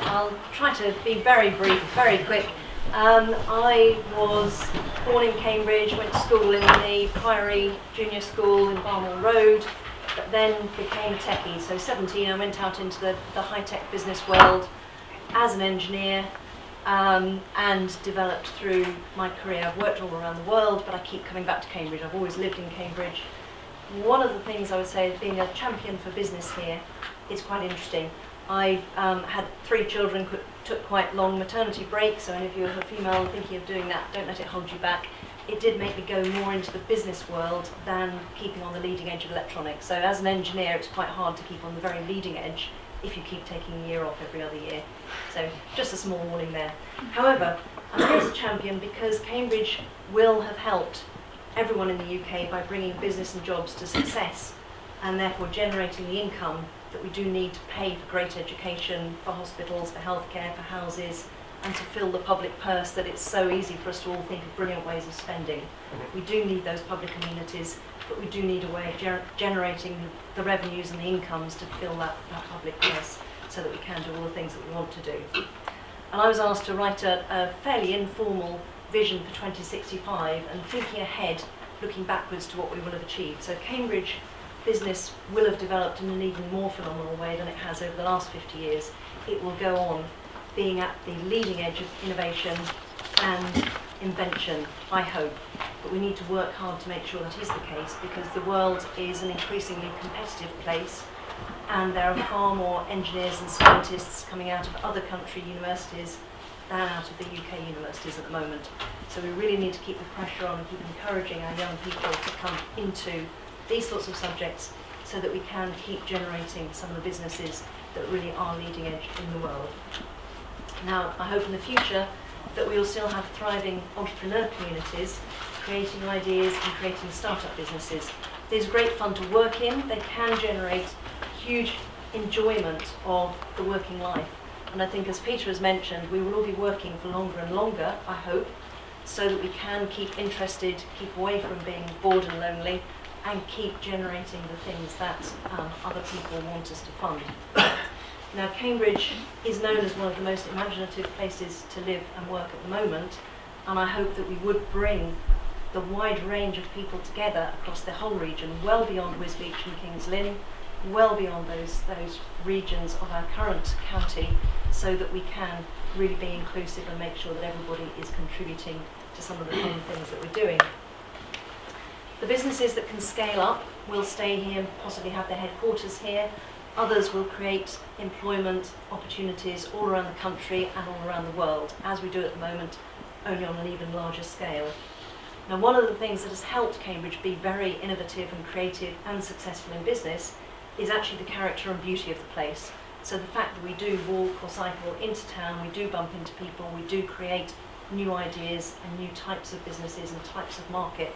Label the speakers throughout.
Speaker 1: I'll try to be very brief, very quick. I was born in Cambridge, went to school in the Priory Junior School in Barnwell Road, but then became a techie. So 17, I went out into the high-tech business world as an engineer, and developed through my career. I've worked all around the world, but I keep coming back to Cambridge. I've always lived in Cambridge. One of the things I would say is being a champion for business here is quite interesting. I had 3 children, took quite long maternity breaks, so any of you who are female thinking of doing that, don't let it hold you back. It did make me go more into the business world than keeping on the leading edge of electronics. So as an engineer, it's quite hard to keep on the very leading edge if you keep taking a year off every other year. So just a small warning there. However, I'm here as a champion because Cambridge will have helped everyone in the UK by bringing business and jobs to success, and therefore generating the income that we do need to pay for great education, for hospitals, for healthcare, for houses, and to fill the public purse that it's so easy for us to all think of brilliant ways of spending. We do need those public amenities, but we do need a way of generating the revenues and the incomes to fill that public purse so that we can do all the things that we want to do. And I was asked to write a fairly informal vision for 2065 and thinking ahead, looking backwards to what we will have achieved. So Cambridge business will have developed in an even more phenomenal way than it has over the last 50 years. It will go on being at the leading edge of innovation and invention, I hope. But we need to work hard to make sure that is the case, because the world is an increasingly competitive place, and there are far more engineers and scientists coming out of other country universities than out of the UK universities at the moment. So we really need to keep the pressure on and keep encouraging our young people to come into these sorts of subjects so that we can keep generating some of the businesses that really are leading edge in the world. Now, I hope in the future that we will still have thriving entrepreneur communities, creating ideas and creating startup businesses. There's great fun to work in. They can generate huge enjoyment of the working life. And I think, as Peter has mentioned, we will all be working for longer and longer, I hope, so that we can keep interested, keep away from being bored and lonely, and keep generating the things that other people want us to fund. Now, Cambridge is known as one of the most imaginative places to live and work at the moment, and I hope that we would bring the wide range of people together across the whole region, well beyond Wisbech and Kings Lynn, well beyond those regions of our current county, so that we can really be inclusive and make sure that everybody is contributing to some of the fun things that we're doing. The businesses that can scale up will stay here and possibly have their headquarters here. Others will create employment opportunities all around the country and all around the world, as we do at the moment, only on an even larger scale. Now, one of the things that has helped Cambridge be very innovative and creative and successful in business is actually the character and beauty of the place. So the fact that we do walk or cycle into town, we do bump into people, we do create new ideas and new types of businesses and types of market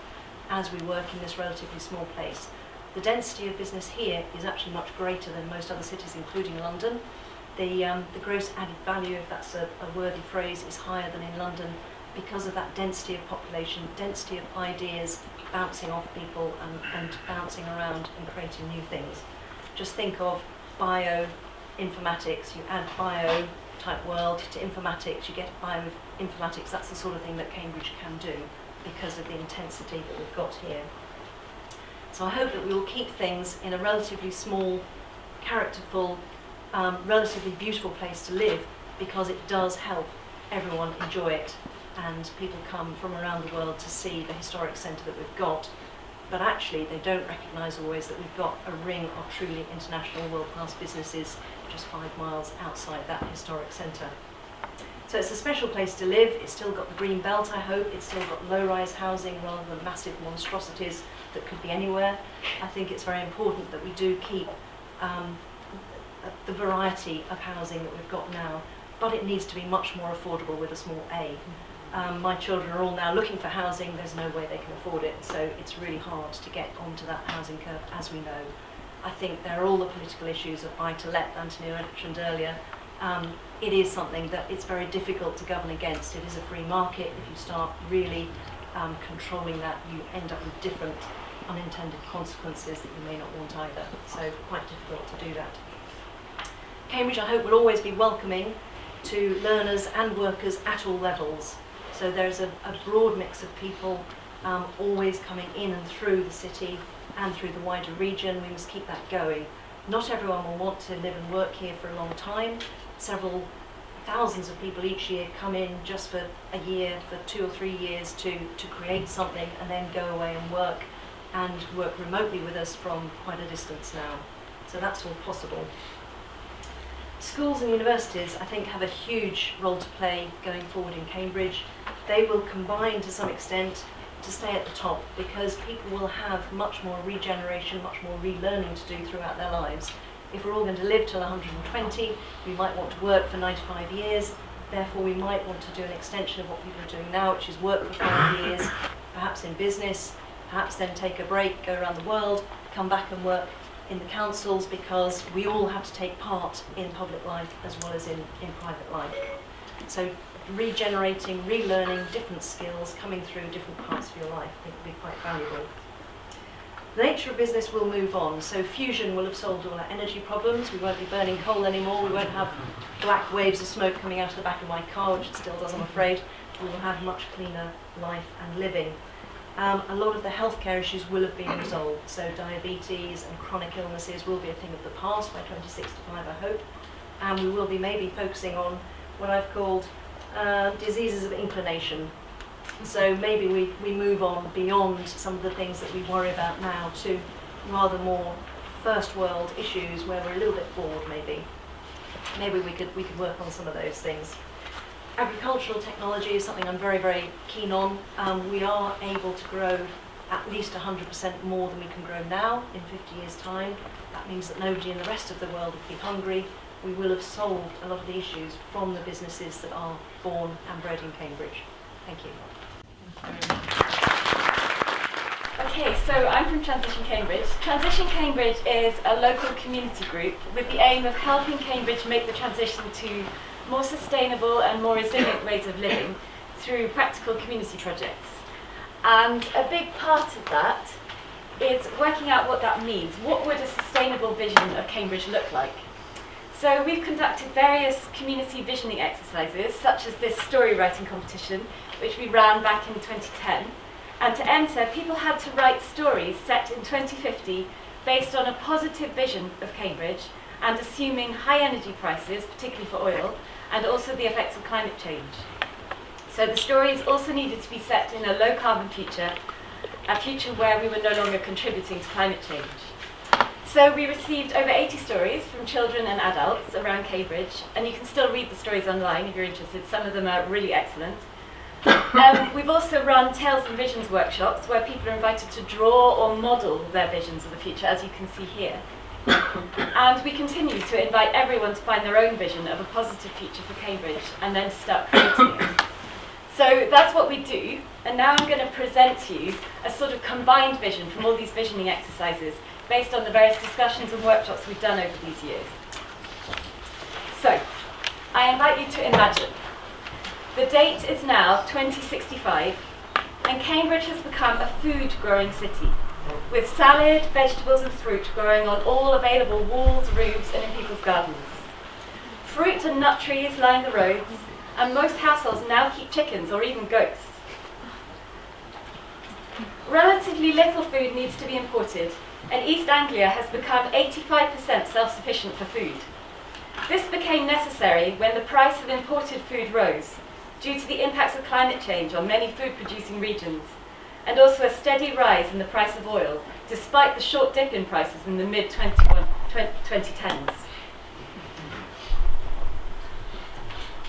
Speaker 1: as we work in this relatively small place. The density of business here is actually much greater than most other cities, including London. The gross added value, if that's a worthy phrase, is higher than in London because of that density of population, density of ideas bouncing off people and bouncing around and creating new things. Just think of bioinformatics. You add bio type world to informatics, you get bioinformatics. That's the sort of thing that Cambridge can do because of the intensity that we've got here. So I hope that we will keep things in a relatively small, characterful, relatively beautiful place to live, because it does help everyone enjoy it, and people come from around the world to see the historic centre that we've got, but actually they don't recognise always that we've got a ring of truly international world-class businesses just 5 miles outside that historic centre. So it's a special place to live. It's still got the green belt, I hope. It's still got low-rise housing rather than massive monstrosities that could be anywhere. I think it's very important that we do keep the variety of housing that we've got now, but it needs to be much more affordable with a small a. My children are all now looking for housing. There's no way they can afford it, so it's really hard to get onto that housing curve, as we know. I think there are all the political issues of buy-to-let, Anthony mentioned earlier. It is something that it's very difficult to govern against. It is a free market. If you start really controlling that, you end up with different unintended consequences that you may not want either. So quite difficult to do that. Cambridge, I hope, will always be welcoming. to learners and workers at all levels. So there's a broad mix of people always coming in and through the city and through the wider region. We must keep that going. Not everyone will want to live and work here for a long time. Several thousands of people each year come in just for a year, for 2 or 3 years to create something and then go away and work remotely with us from quite a distance now. So that's all possible. Schools and universities, I think, have a huge role to play going forward in Cambridge. They will combine to some extent to stay at the top, because people will have much more regeneration, much more relearning to do throughout their lives. If we're all going to live till 120, we might want to work for 95 years. Therefore, we might want to do an extension of what people are doing now, which is work for 5 years, perhaps in business, perhaps then take a break, go around the world, come back and work in the councils, because we all have to take part in public life as well as in private life. So regenerating, relearning different skills, coming through different parts of your life, I think will be quite valuable. The nature of business will move on, so fusion will have solved all our energy problems. We won't be burning coal anymore, we won't have black waves of smoke coming out of the back of my car, which it still does, I'm afraid. We will have much cleaner life and living. A lot of the healthcare issues will have been resolved, so diabetes and chronic illnesses will be a thing of the past by 2065, I hope, and we will be maybe focusing on what I've called diseases of inclination. So maybe we move on beyond some of the things that we worry about now to rather more first world issues where we're a little bit bored maybe. Maybe we could work on some of those things. Agricultural technology is something I'm very, very keen on. We are able to grow at least 100% more than we can grow now in 50 years' time. That means that nobody in the rest of the world will be hungry. We will have solved a lot of the issues from the businesses that are born and bred in Cambridge. Thank you.
Speaker 2: Okay, so I'm from Transition Cambridge. Transition Cambridge is a local community group with the aim of helping Cambridge make the transition to more sustainable and more resilient ways of living through practical community projects. And a big part of that is working out what that means. What would a sustainable vision of Cambridge look like? So we've conducted various community visioning exercises, such as this story writing competition, which we ran back in 2010. And to enter, people had to write stories set in 2050 based on a positive vision of Cambridge and assuming high energy prices, particularly for oil, and also the effects of climate change. So the stories also needed to be set in a low carbon future, a future where we were no longer contributing to climate change. So we received over 80 stories from children and adults around Cambridge, and you can still read the stories online if you're interested. Some of them are really excellent. We've also run Tales and Visions workshops where people are invited to draw or model their visions of the future, as you can see here. And we continue to invite everyone to find their own vision of a positive future for Cambridge and then start creating it. So that's what we do, and now I'm going to present to you a sort of combined vision from all these visioning exercises based on the various discussions and workshops we've done over these years. So, I invite you to imagine. The date is now 2065, and Cambridge has become a food-growing city, with salad, vegetables and fruit growing on all available walls, roofs and in people's gardens. Fruit and nut trees line the roads, and most households now keep chickens or even goats. Relatively little food needs to be imported, and East Anglia has become 85% self-sufficient for food. This became necessary when the price of imported food rose, due to the impacts of climate change on many food-producing regions, and also a steady rise in the price of oil, despite the short dip in prices in the mid-2010s.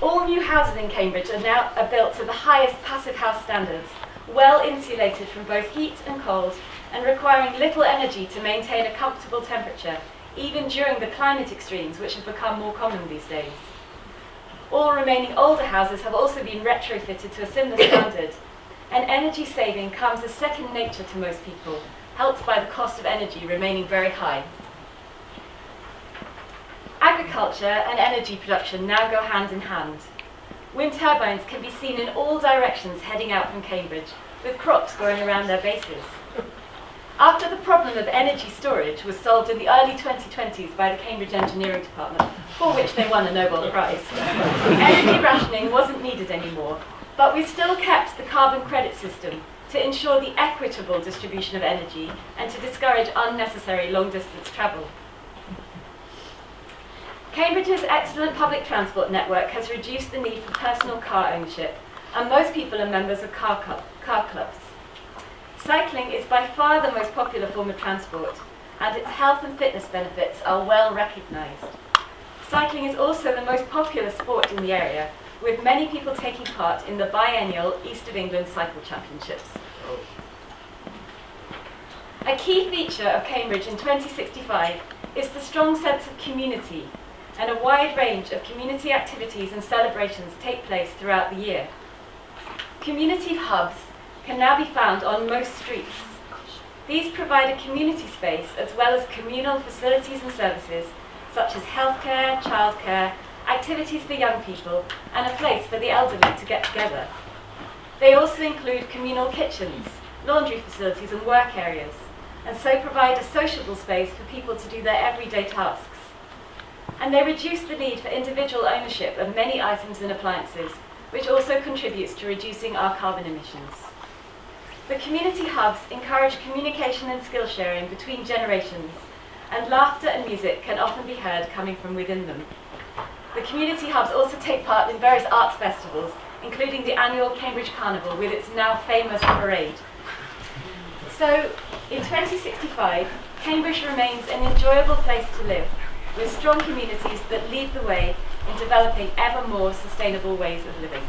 Speaker 2: All new houses in Cambridge are built to the highest passive house standards, well insulated from both heat and cold, and requiring little energy to maintain a comfortable temperature, even during the climate extremes which have become more common these days. All remaining older houses have also been retrofitted to a similar standard, and energy saving comes as second nature to most people, helped by the cost of energy remaining very high. Agriculture and energy production now go hand in hand. Wind turbines can be seen in all directions heading out from Cambridge, with crops growing around their bases. After the problem of energy storage was solved in the early 2020s by the Cambridge Engineering Department, for which they won a Nobel Prize, energy rationing wasn't needed anymore, but we still kept the carbon credit system to ensure the equitable distribution of energy and to discourage unnecessary long-distance travel. Cambridge's excellent public transport network has reduced the need for personal car ownership, and most people are members of car clubs. Cycling is by far the most popular form of transport, and its health and fitness benefits are well recognised. Cycling is also the most popular sport in the area, with many people taking part in the biennial East of England Cycle Championships. A key feature of Cambridge in 2065 is the strong sense of community, and a wide range of community activities and celebrations take place throughout the year. Community hubs can now be found on most streets. These provide a community space as well as communal facilities and services such as healthcare, childcare, activities for young people, and a place for the elderly to get together. They also include communal kitchens, laundry facilities and work areas, and so provide a sociable space for people to do their everyday tasks. And they reduce the need for individual ownership of many items and appliances, which also contributes to reducing our carbon emissions. The community hubs encourage communication and skill sharing between generations, and laughter and music can often be heard coming from within them. The community hubs also take part in various arts festivals, including the annual Cambridge Carnival with its now famous parade. So, in 2065, Cambridge remains an enjoyable place to live, with strong communities that lead the way in developing ever more sustainable ways of living.